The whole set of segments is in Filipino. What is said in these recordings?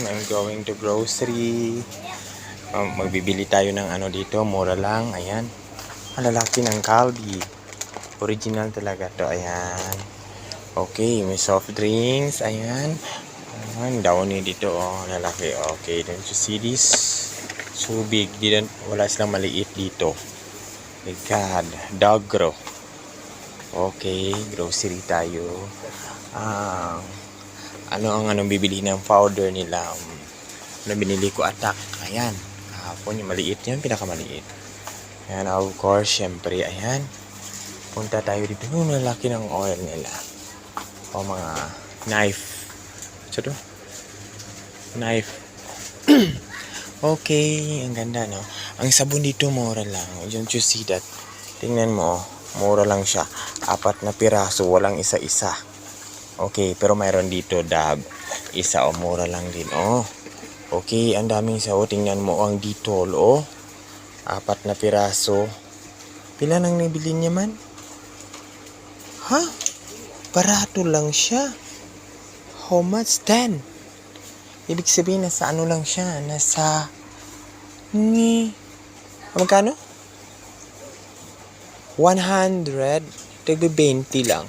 I'm going to grocery. Magbibili tayo ng ano dito, mura lang. Ayan. Ang lalaki ng Calbee. Original talaga to. Ayan. Okay, may soft drinks. Ayan. Ayan, downy dito. Oh, lalaki. Okay, don't you see this? So big. Wala silang maliit dito. My God. Dogro. Okay, grocery tayo. Ano ang bibili ng powder nila? Binili ko Attack. Ayan. Kahapon yung maliit yan, pinakamaliit. Ayan, of course, syempre, ayan. Punta tayo dito. Yung lalaki ng oil nila. O mga knife. Ito to? Knife. Okay, ang ganda, no? Ang sabon dito, mura lang. Don't you see that? Tingnan mo, mura lang siya. 4 na piraso, walang isa-isa. Okay, pero mayroon dito dab. Isa o mura lang din, oh. Okay, ang daming sao. Tingnan mo ang Dettol, oh. 4 na piraso. Pila nang nabili niya man? Ha? Barato lang siya. How much? 10. Ibig sabihin, nasa ano lang siya? Nasa... Magkano? 100. Tagbi 20 lang.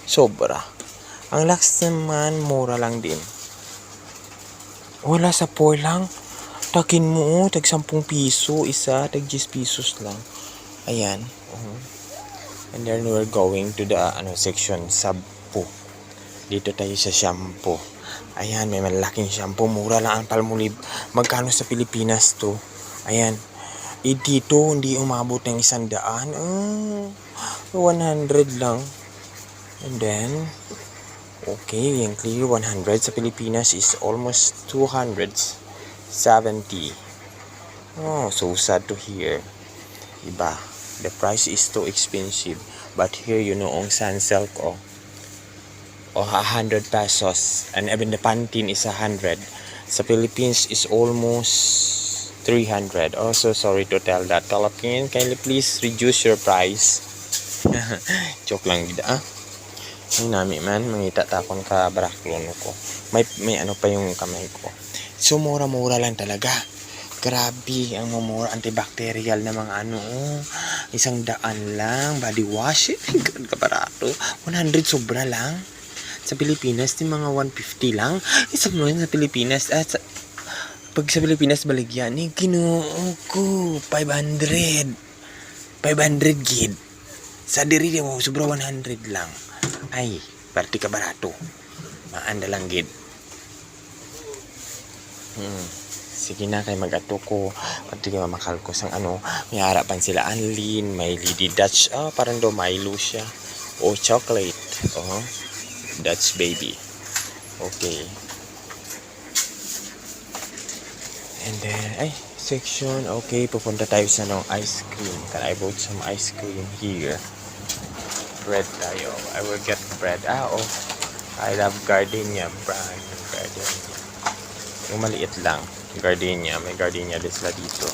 Sobra. Ang Lux naman, mura lang din. Wala sa 4 lang. Takin mo, tag 10 piso. Isa, tag 10 pesos lang. Ayan. And then we're going to the section, shampoo. Dito tayo sa shampoo. Ayan, may malaking shampoo. Mura lang ang Palmolive. Magkano sa Pilipinas to? Ayan. Dito, hindi umabot ng 100. 100 lang. And then, okay, yung clear 100 sa Pilipinas is almost 270. Oh, so sad to hear. Iba. The price is too expensive. But here, ang Sunsilk, 100 pesos. And even the Pantene is 100. Sa Philippines is almost 300. Also, sorry to tell that. Philippines, kindly please reduce your price. Joke lang gida, Ay nami man, mangita takon ka baraklon ko. May ano pa yung kamay ko. So, mura-mura lang talaga. Grabe, ang mumura, antibacterial na mga $100 lang, body wash. Ganun ka barato. 100 sobra lang. Sa Pilipinas, yung mga 150 lang. Isa mo sa Pilipinas, pag sa Pilipinas baligyan, ginoo ko, 500 gid. Sa diri mo, sobra 100 lang. Ay, party ka barato. Maanda lang gid. Sige na, kay mag-ato ko. Pati ka mamakal ko sang may harapan sila Anlin, may Lady Dutch. Parang daw Milo siya. Chocolate. Dutch baby. Okay. And then, section. Okay, pupunta tayo sa ice cream. Can I bought some ice cream here? Bread tayo. I will get bread. I love gardenia brand. Gardenia. Yung maliit lang. Gardenia. May gardenia din sila dito.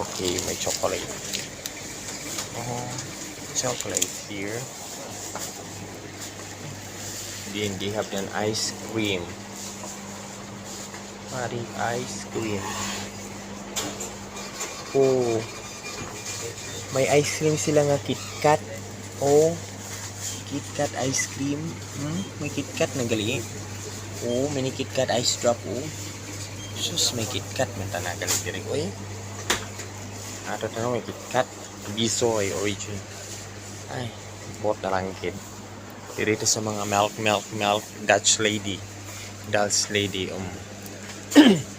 Okay, may chocolate. Chocolate here. Then they have an ice cream. Ice cream. May ice cream sila nga KitKat. KitKat ice cream. May KitKat na gali. May KitKat ice drop. Sus, may KitKat man tanagal diri ko Ato may KitKat Bisoy origin. Ay, bot na lang kid. Dito sa mga milk Dutch lady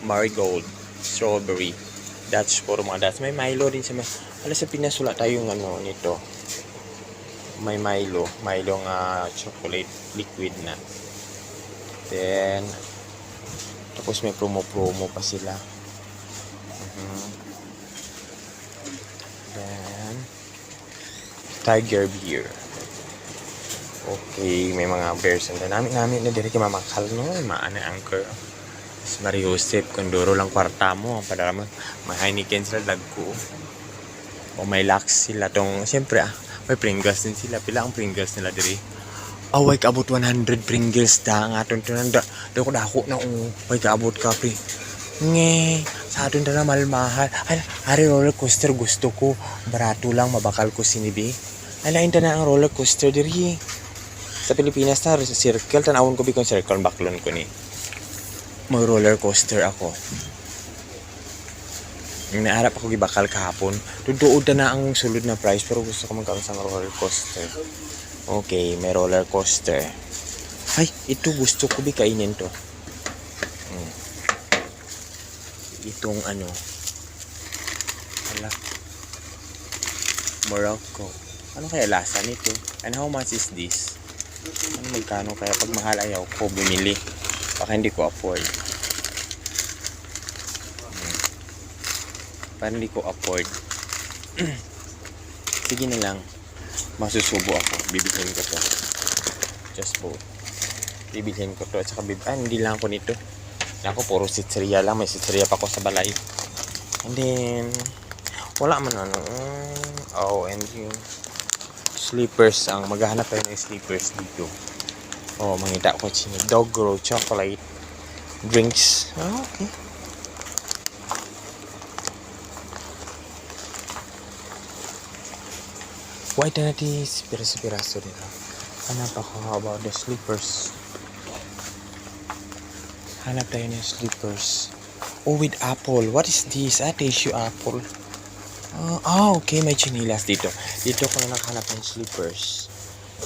marigold, strawberry, Dutch, puro mga Dutch. May Milo din sa sa Pinas wala tayong nito. May Milo nga chocolate liquid na. Then tapos may promo pa sila. Then Tiger beer. Okay, may mga beers and namin na diri kay mamakal maana anchor. Mario Joseph Condoro lang kwarta mo para may Heineken sila lagko. May Lux sila tong siyempre may Pringles din sila. Pila ang Pringles nila diri? Way kaabot 100 Pringles da nga aton tinanda. Dako dako na way kaabot ka pre. Nge, sa aton na malmahal. Ari roller coaster gusto ko. Barato lang mabakal ko sinibi. Alain ta na ang roller coaster diri. Sa Pilipinas ta circle tanawon ko bikon circle baklon ko ni. Mag roller coaster ako. Naarap ako gibakal kahapon. Tuduod na ang sulod na price pero gusto ko magkaroon sa roller coaster. Okay, may roller coaster. Ay, ito gusto ko kainin to. Itong ano. Hala. Morocco. Ano kaya lasa nito? And how much is this? Ano magkano kaya pag mahal ayaw ko bumili? Baka hindi ko afford. Parang hindi ko afford. Sige na lang. Masusubo ako. Bibilhin ko to. Just both. Bibilhin ko to. At saka hindi lang ako nito. Ako puro sitseria lang. May sitseria pa ako sa balay. And then, wala man ano. And yung slippers. Ang maghahanap tayo ng slippers dito. Mangita ko sini. Dog roll chocolate. Drinks. Okay. Why na natin piraso-piraso dito? Hanap ako about the slippers. Hanap tayo ng slippers. With apple. What is this? Tissue apple. Okay. May chinilas dito. Dito ko na nakahanap ng slippers.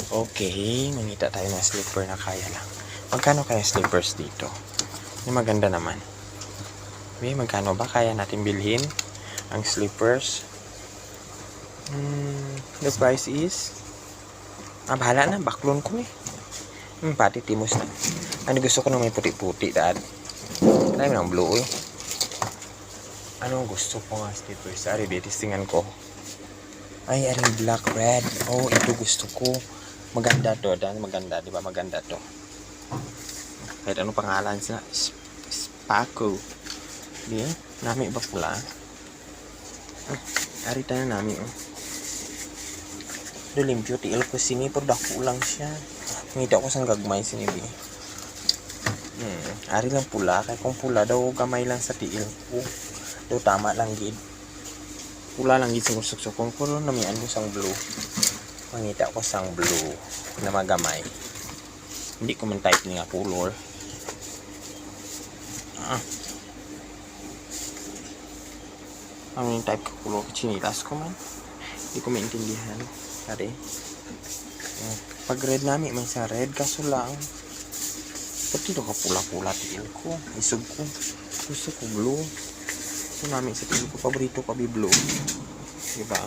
Okay. Mangita tayo ng slipper na kaya lang. Magkano kaya slippers dito? Yung maganda naman. Magkano ba kaya natin bilhin ang slippers? The price is bahala na, baklon ko pati timos na. Gusto ko na may puti-puti dad. Kaya ng blue Anong gusto ko nga slippers? Testingan ko. Aring black red. Ito gusto ko. Maganda to, dan maganda, di ba? Maganda to. Kahit anong pangalan sa Spaco. Di nami ba pula? Ari tayo nami limpyo tiil ko sini pero dako lang siya. Ngita ko sang gagmay sini bi. Ari lang pula kay kung pula daw gamay lang sa tiil ko. Daw tama lang gid. Pula lang gid sa suksukon ko na may ano sang blue. Mangita ko sang blue na magamay. Hindi ko man type ni nga color. Ano yung type ko color chinilas ko man. Hindi ko maintindihan. Tari. Pag red namin, may sa red. Kaso lang, pati ito ka pula-pula tiil ko. Isog ko. Gusto ko blue. So namin sa tiil ko, paborito ko blue. Diba?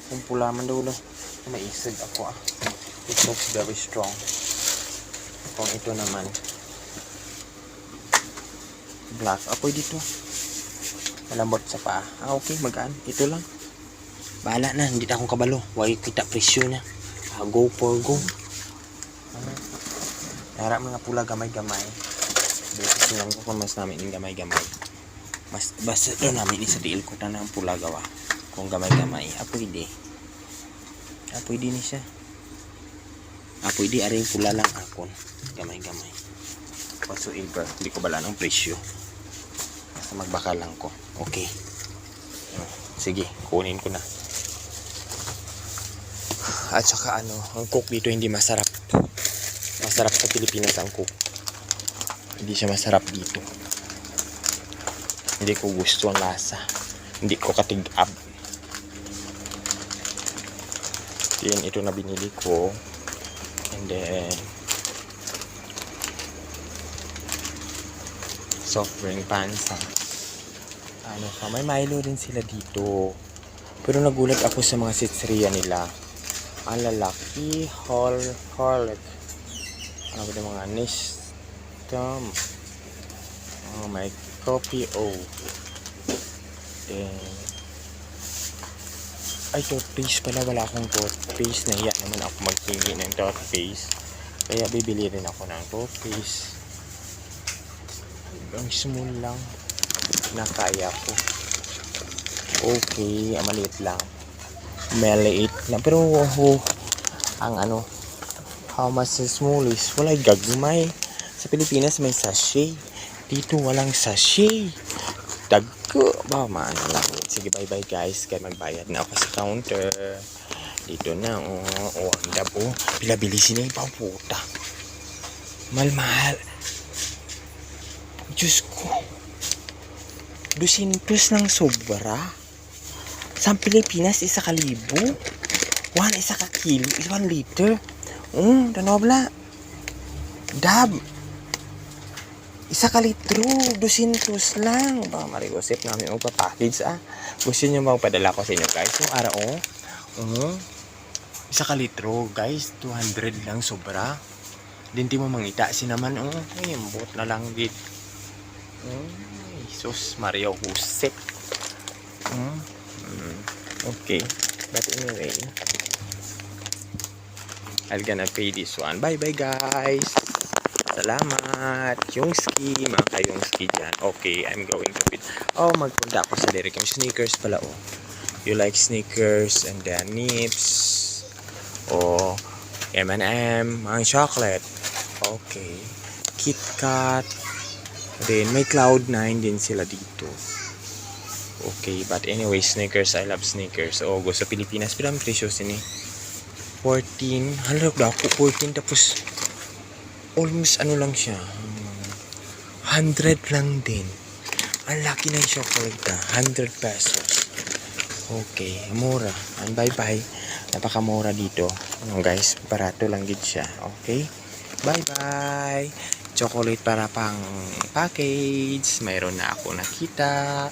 Kung pula man daw na, may isog ako It looks very strong. Kung ito naman, black. Apoy dito. Malambot sa paa. Okay, magaan. Ito lang. Bahala na, hindi na akong kabalo. Huwag kita presyo na. Go for go. Harap mga pula gamay-gamay. Dito lang ko kung mas namin yung gamay-gamay. Basta ito namin sa diil ko na ng pula gawa. Kung gamay-gamay. Pwede. Pwede ni siya. Pwede aring pula lang akon. Gamay-gamay. Whatsoever. Hindi ko bala ng presyo. Basta magbaka lang ko. Okay. Sige, kunin ko na. At saka ang coke dito hindi masarap. Masarap sa Pilipinas ang coke. Hindi siya masarap dito. Hindi ko gusto ang lasa. Hindi ko katig-ab. Yan, ito na binili ko. And then soft drink pansa. May Milo din sila dito. Pero nagulat ako sa mga sitseria nila. Ang lalaki, Horlick. Ano ba yung mga Nestum? May coffee Then, toothpaste pala. Wala akong toothpaste. Nahiya naman ako magtingi ng toothpaste. Kaya bibili rin ako ng toothpaste. Ang small lang na kaya ko. Okay, maliit lang. Maliit lang. Pero ang How much is smallest? Walay gagmay. Sa Pilipinas may sachet. Dito walang sachet. Dagko. Ba, maano lang. Sige, bye-bye guys. Kaya magbayad na ako sa counter. Dito na, oh. Oh, ang dabo. Pilabilisin na yung puta. Mahal-mahal. Diyos ko. 200 ng sobra. Sa Pilipinas, 1,000. 1 kilo, 1 liter. Tanobla. Dab. 1 litro, 200 lang. Baka mariusip namin package Gusto nyo magpadala ko sa inyo guys. Yung araw, 1 litro guys, 200 lang sobra. Dinti mo mangita sinaman, ay, bot na lang dit. Jesus Mario Josep. Okay, but anyway, I'm gonna pay this one. Bye bye guys. Salamat. Yongski, mga ka-Yongski dyan. Okay, I'm going to bid. Oh, magpunta ako sa Derek. Yung sneakers pala, You like sneakers and then nips. M&M, mga chocolate. Okay. KitKat. Then, may Cloud9 din sila dito. Okay, but anyway, sneakers. I love sneakers. Gusto Pilipinas. Pero ang presyo sini 14. Halap daw ako. 14 tapos almost lang siya. 100 lang din. Ang laki ng chocolate 100 pesos. Okay, mura. And bye-bye. Napakamura dito. Guys, barato lang gid siya. Okay? Bye-bye. Chocolate para pang package. Mayroon na ako nakita.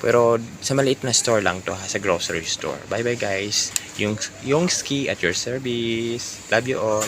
Pero sa maliit na store lang to sa grocery store. Bye bye guys. Yongski at your service. Love you all.